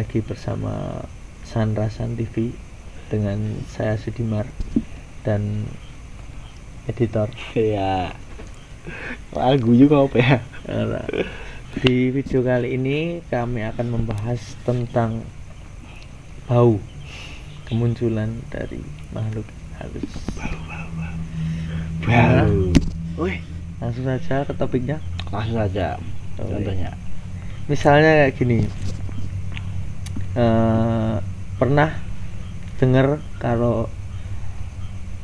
lagi bersama Sanrasan TV dengan saya Sudimar dan editor. Iya. Lagu juga apa ya? Nah, di video kali ini kami akan membahas tentang bau, kemunculan dari makhluk halus. Bau. Wih, langsung saja ke topiknya. Langsung saja. Contohnya. Misalnya kayak gini. Pernah dengar kalau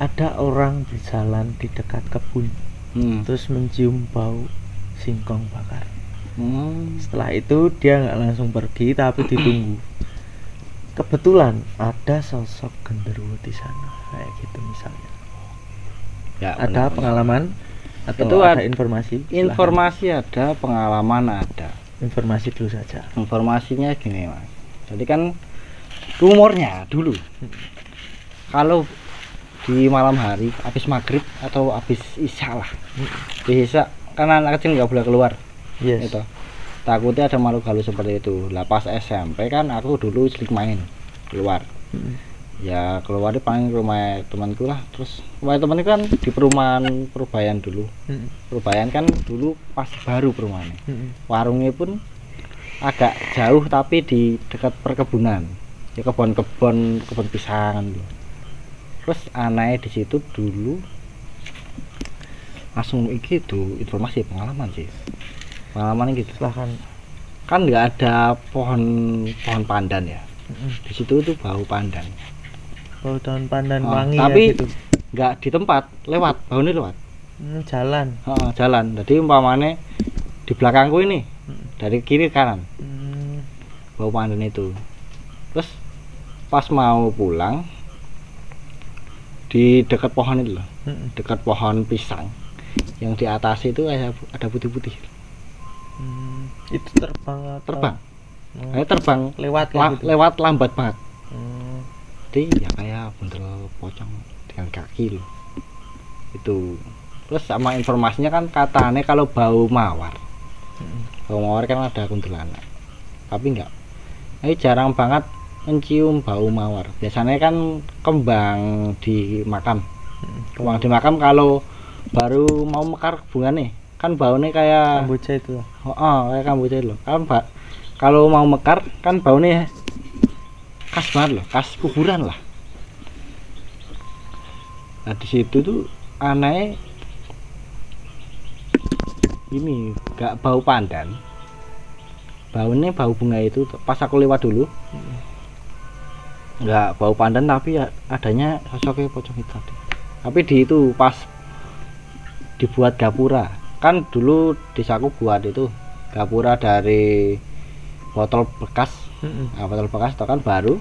ada orang berjalan di dekat kebun, terus mencium bau singkong bakar. Setelah itu dia nggak langsung pergi tapi ditunggu. Kebetulan ada sosok genderuwo di sana, kayak gitu misalnya. Ya, ada pengalaman atau itu ada informasi? Informasi ada, pengalaman ada. Informasi dulu saja. Informasinya gini mas. Jadi kan rumornya dulu kalau di malam hari habis maghrib atau habis isya lah, isya kan anak kecil nggak boleh keluar. Yes. Itu takutnya ada makhluk halus seperti itu. Lah pas SMP kan aku dulu sering main keluar. Ya keluar di paling rumah temanku lah. Terus rumah temanku kan di perumahan Perubayan dulu. Perubayan kan dulu pas baru perumahannya. Warungnya pun agak jauh tapi di dekat perkebunan. Ya kebun pisang gitu. Terus aneh di situ dulu langsung itu informasi pengalaman sih. Pengalaman gitu Silahkan. Kan nggak ada pohon pandan ya. Di situ tuh bau pandan. Bau daun pandan wangi tapi ya gitu. Nggak di tempat, lewat baunya lewat. Jalan. Jalan. Jadi umpamanya di belakangku ini dari kiri kanan bau pandan itu. Terus pas mau pulang di dekat pohon itu loh, dekat pohon pisang yang di atas itu ada putih-putih. Itu terbang terbang lewat gitu. Lewat lambat banget. Jadi ya kayak buntel pocong dengan kaki loh itu. Terus sama informasinya kan katanya kalau bau mawar, bau mawar kan ada kuntilanak, tapi enggak. Ini jarang banget mencium bau mawar. Biasanya kan kembang di makam. Kembang di makam kalau baru mau mekar bunga nih, kan baunya kayak kamboja itu lah. Kayak kamboja loh. Kan kalau mau mekar kan baunya khas banget loh, khas kuburan lah. Nah di situ tuh aneh ini gak bau pandan. Baunya bau bunga itu pas aku lewat dulu. Enggak bau pandan tapi ya adanya sosoknya pocong itu tadi. Tapi di itu pas dibuat gapura. Kan dulu desaku buat itu gapura dari botol bekas. Nah, botol bekas itu kan baru.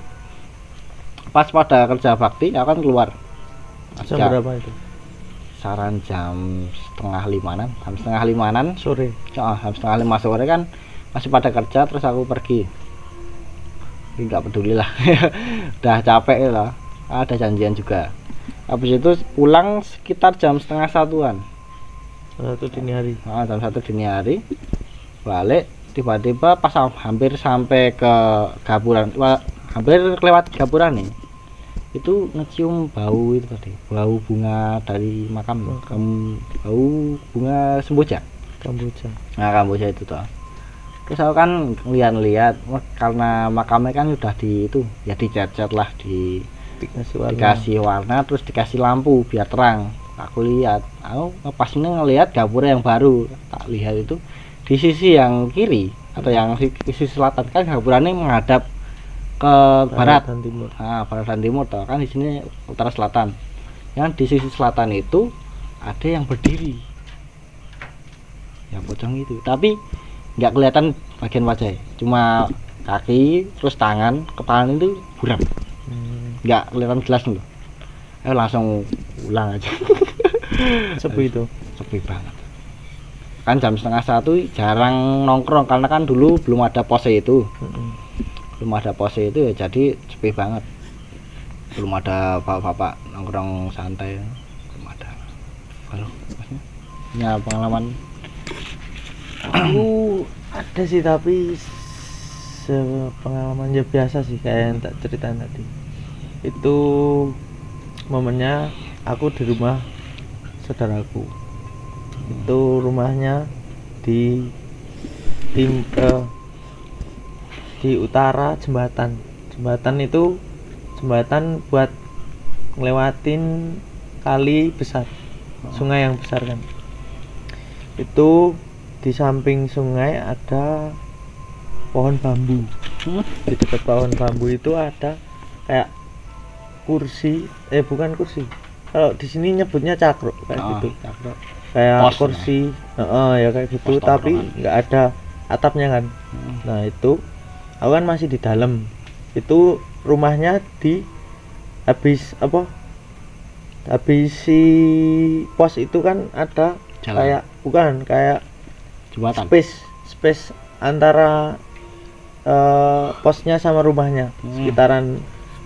Pas pada kerja bakti ya kan keluar. Jam berapa itu? Saran jam setengah limanan sore. Jam setengah 5 sore kan masih pada kerja, terus aku pergi. Nggak peduli lah. Udah capek lah, ada janjian juga. Habis itu pulang sekitar jam setengah satuan. Satu dini hari. Jam 1 dini hari balik, tiba-tiba pas hampir sampai ke gapuran, hampir lewat gapuran nih, itu ngecium bau itu tadi, bau bunga dari makam. Bau bunga kamboja. Nah kamboja itu tuh. Terus aku kan lihat karena makamnya kan udah di itu ya dicat-cat lah, dikasih warna terus dikasih lampu biar terang. Aku lihat, aku pas ini ngelihat gapura yang baru, tak lihat itu di sisi yang kiri atau yang sisi selatan kan gapuranya menghadap ke barat dan timur. Barat dan timur toh kan, di sini utara selatan. Yang di sisi selatan itu ada yang berdiri, ya pocong itu, tapi nggak kelihatan bagian wajah, cuma kaki terus tangan, kepala itu buram, nggak kelihatan jelas loh. Langsung pulang aja. Sepi itu, sepi banget. Kan jam setengah 1 jarang nongkrong karena kan dulu belum ada pose itu. Ya jadi sepi banget. Belum ada bapak-bapak nongkrong santai, belum ada. Halo, masnya? Ya pengalaman. Aku ada sih tapi sepengalaman ya biasa sih kayak yang tak ceritain tadi. Itu momennya aku di rumah saudaraku. Itu rumahnya di di utara jembatan. Jembatan itu jembatan buat ngelewatin kali besar, sungai yang besar kan. Itu di samping sungai ada pohon bambu. Di dekat pohon bambu itu ada kayak kursi, bukan kursi. Kalau di sini nyebutnya cakruk kayak gitu. Cakruk. Kayak pos, kursi, ya kayak gitu. Tapi nggak ada atapnya kan. Nah itu, aku kan masih di dalam. Itu rumahnya di habis si pos itu kan ada jalan. Kayak bukan kayak jembatan. Space antara posnya sama rumahnya sekitaran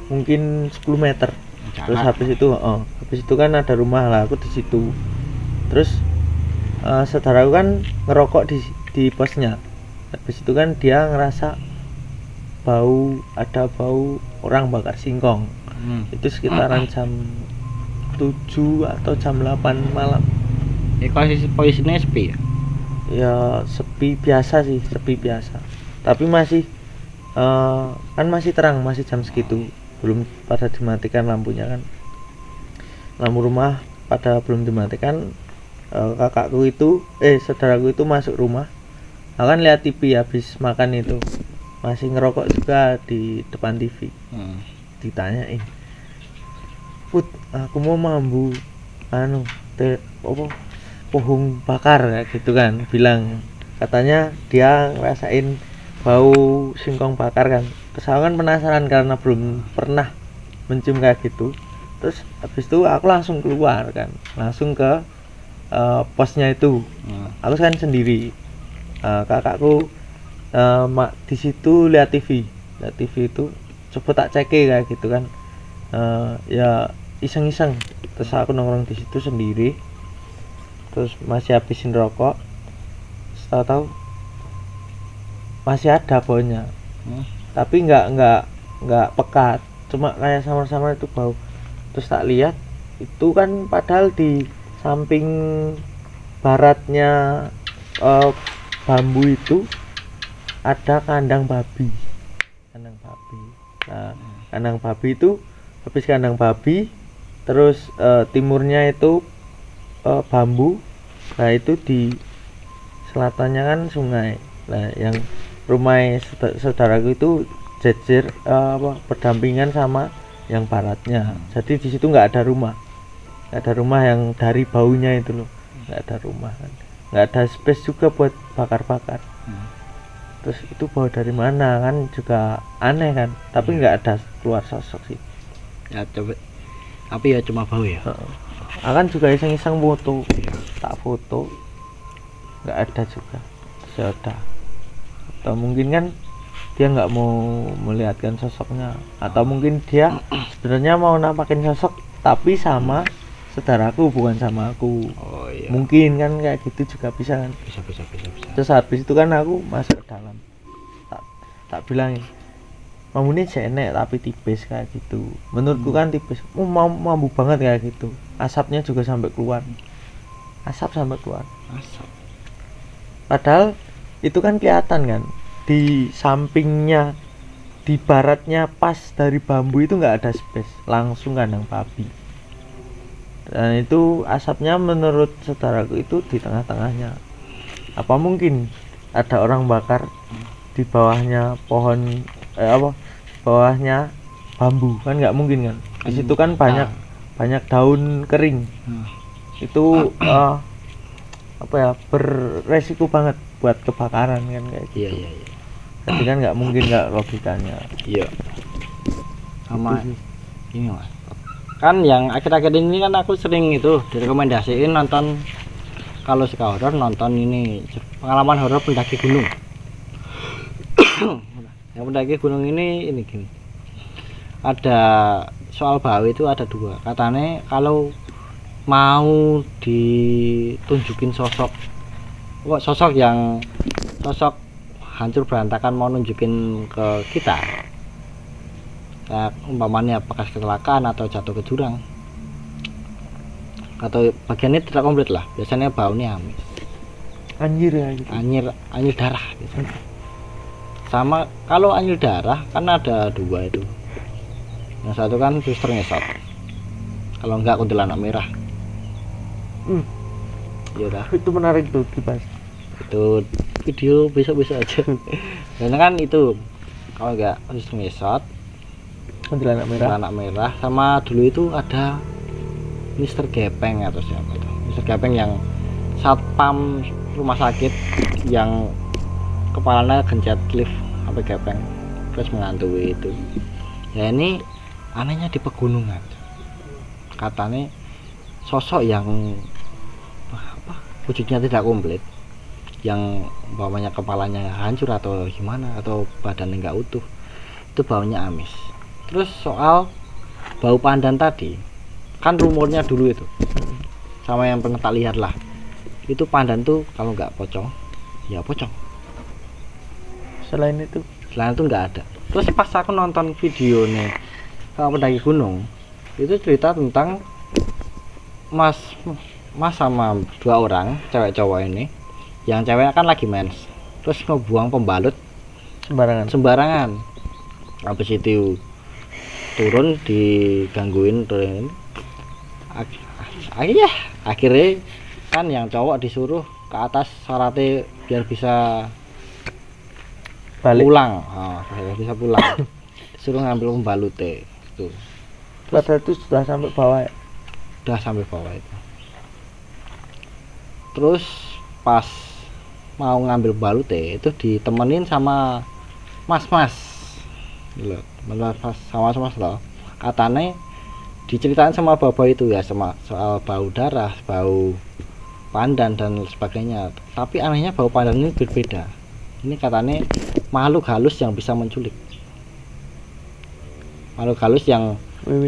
mungkin 10 meter. Terus habis itu kan ada rumah lah, aku di situ. Terus saudaraku kan ngerokok di posnya. Habis itu kan dia ngerasa ada bau orang bakar singkong. Itu sekitaran jam 7 atau jam 8 malam. Posisinya sepi ya? Ya sepi biasa sih, sepi biasa. Tapi masih kan masih terang, masih jam segitu, belum pada dimatikan lampunya kan. Lampu rumah pada belum dimatikan. Saudaraku itu masuk rumah. Aku kan lihat TV habis makan itu, masih ngerokok juga di depan TV. Ditanyain, "Put, aku mau mambu pohon bakar," kayak gitu kan, bilang. Katanya dia ngerasain bau singkong bakar kan. Terus aku kan penasaran karena belum pernah mencium kayak gitu. Terus habis itu aku langsung keluar kan, langsung ke posnya itu. Aku kan sendiri. Kakakku di situ lihat TV itu, coba tak cek kayak gitu kan. Ya iseng-iseng. Terus aku nongkrong di situ sendiri. Terus masih habisin rokok. Tahu masih ada baunya. Tapi nggak pekat, cuma kayak samar-samar itu bau. Terus tak lihat itu kan padahal di samping baratnya bambu itu ada kandang babi. Nah, kandang babi itu habis kandang babi, terus timurnya itu bambu. Nah itu di selatannya kan sungai. Nah yang rumah saudaraku itu jejer berdampingan sama yang baratnya. Jadi di situ nggak ada rumah yang dari baunya itu loh, nggak ada rumah kan, nggak ada space juga buat bakar-bakar. Terus itu bau dari mana kan juga aneh kan, tapi nggak ada keluar sosok sih ya, coba tapi ya cuma bau ya. Akan juga iseng-iseng foto, tak foto nggak ada juga. Terus atau mungkin kan dia nggak mau melihatkan sosoknya, atau mungkin dia sebenarnya mau nampakin sosok tapi sama saudaraku bukan sama aku. Mungkin kan kayak gitu juga bisa kan. Bisa. Terus habis itu kan aku masuk ke dalam, tak bilangin mamune jenek tapi tipis kayak gitu. Menurutku kan tipis, mambu banget kayak gitu. Asapnya juga sampai keluar. Asap. Padahal itu kan kelihatan kan, di sampingnya, di baratnya pas dari bambu itu nggak ada space, langsung kandang babi. Dan itu asapnya menurut saudaraku itu di tengah-tengahnya. Apa mungkin ada orang bakar di bawahnya pohon bawahnya bambu? Kan nggak mungkin kan. Di situ kan banyak daun kering. Itu beresiko banget buat kebakaran kan kayak gitu. Iya. Jadi kan nggak mungkin, nggak logikanya. Iya. Sama ini mas. Kan yang akhir-akhir ini kan aku sering itu direkomendasiin nonton, kalau suka horor nonton ini pengalaman horor pendaki gunung. Yang pendaki gunung ini gini. Ada soal bau itu ada dua. Katanya kalau mau ditunjukin sosok hancur berantakan mau nunjukin ke kita, nah, umpamanya bekas kecelakaan atau jatuh ke jurang atau bagiannya tidak komplit lah, biasanya baunya amis, Anjir ya gitu. anyir darah biasanya. Sama kalau anyir darah kan ada dua itu, yang satu kan suster ngesot, kalau enggak kuntilanak merah. Iya dah. Itu menarik tuh dibahas. Itu video besok aja. Dan kan itu kalau enggak suster ngesot, Kuntilanak merah. sama dulu itu ada Mister Gepeng atau siapa itu, Mister Gepeng yang satpam rumah sakit yang kepalanya gencet lift sampai gepeng terus mengantui itu. Ya ini anehnya di pegunungan, katanya sosok yang apa, wujudnya tidak komplit, yang bawahnya kepalanya hancur atau gimana atau badannya nggak utuh, itu baunya amis. Terus soal bau pandan tadi, kan rumornya dulu itu sama yang pernah tak lihat lah, itu pandan tuh kalau nggak pocong ya pocong, Selain itu nggak ada. Terus pas aku nonton video nih pendaki gunung, itu cerita tentang mas sama dua orang cewek cowok ini, yang cewek kan lagi mens terus ngebuang pembalut sembarangan, habis itu turun digangguin akhirnya kan yang cowok disuruh ke atas syaratnya biar bisa balik. pulang, bisa pulang. Disuruh ngambil pembalut tuh. Padahal itu sudah sampai bawah ya. Udah sampai bawah itu. Terus pas mau ngambil balut itu ditemenin sama mas-mas loh, sama loh. Katanya diceritain sama bapak itu ya, sama soal bau darah, bau pandan dan sebagainya. Tapi anehnya bau pandan ini berbeda. Ini katanya makhluk halus yang bisa menculik, makhluk halus yang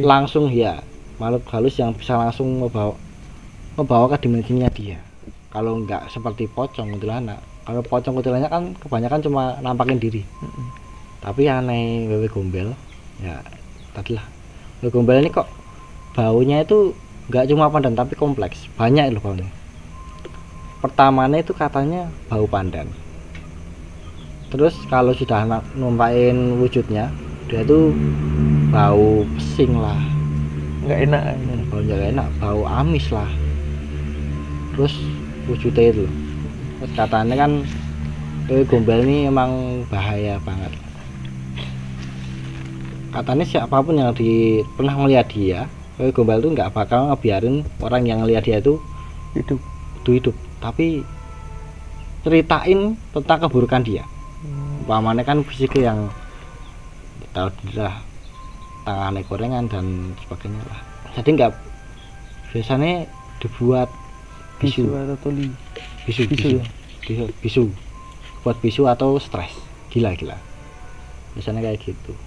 langsung ya, makhluk halus yang bisa langsung membawa ke dimensinya dia. Kalau enggak seperti pocong kuntilanak, kalau pocong kuntilanak kan kebanyakan cuma nampakin diri. Tapi aneh wewe gombel ya tadi lah, wewe gombel ini kok baunya itu enggak cuma pandan tapi kompleks, banyak loh baunya. Pertamanya itu katanya bau pandan, terus kalau sudah numpain wujudnya dia tuh bau pesing lah, Nggak enak. baunya nggak enak, bau amis lah. Terus wujudnya itu, terus katanya kan gombel ini emang bahaya banget. Katanya siapapun yang pernah melihat dia, gombel itu nggak bakal ngebiarin orang yang ngelihat dia itu hidup, tapi ceritain tentang keburukan dia. Umpamanya kan fisiknya yang tahu lah, tangannya gorengan dan sebagainya lah. Jadi nggak, biasanya dibuat bisu atau tuli. bisu buat bisu atau stres, gila biasanya kayak gitu.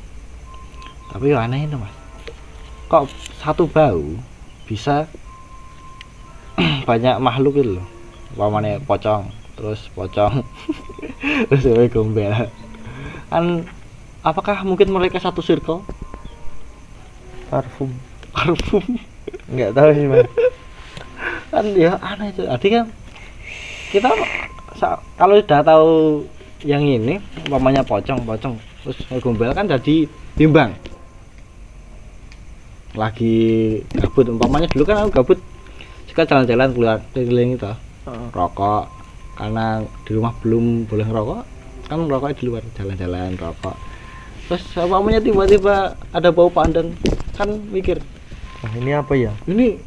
Tapi ya aneh itu mas, kok satu bau bisa banyak makhluk itu loh. Umpamanya pocong terus gombel kan, apakah mungkin mereka satu circle? Parfum Nggak tahu sih mas. Kan ya aneh itu. Artinya kan kita kalau sudah tahu yang ini umpamanya pocong terus gombel kan jadi bimbang. Lagi gabut, umpamanya dulu kan aku gabut suka jalan-jalan keluar keliling itu, rokok, karena di rumah belum boleh ngerokok kan, rokoknya di luar, jalan-jalan rokok. Terus umpamanya tiba-tiba ada bau pandan kan mikir, ini apa ya, ini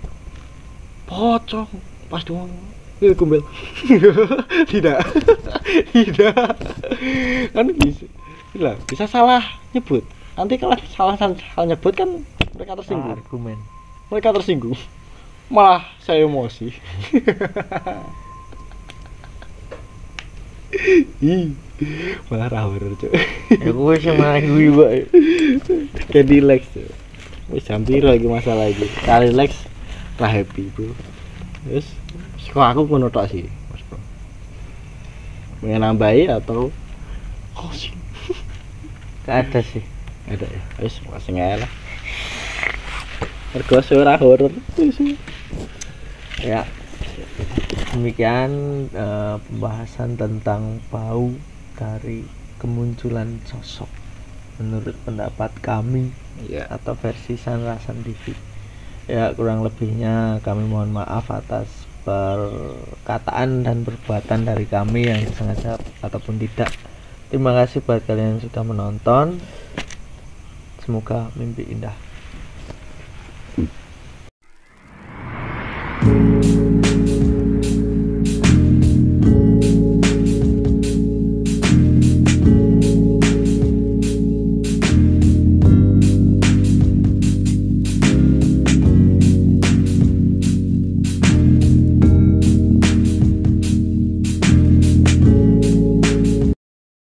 pocong, pas doang gombel. tidak kan bisa salah nyebut. Nanti kalau salah nyebut kan mereka tersinggung, malah saya emosi. Malah rawur cuy. Aku sama gue bae. Kayak relax tuh. Wis jam piro iki masalah iki. Kali relax ra happy bro. Terus kok aku ngono tok sih Mas Bro. Pengen nambahi atau Oh sih. Gak ada sih. Ada ya. Wis masing ae lah. Mergo ora horor. Ya. Demikian pembahasan tentang bau dari kemunculan sosok menurut pendapat kami Iya. atau versi Sanrasan TV. Ya, kurang lebihnya kami mohon maaf atas perkataan dan perbuatan dari kami yang sengaja ataupun tidak. Terima kasih buat kalian yang sudah menonton. Semoga mimpi indah.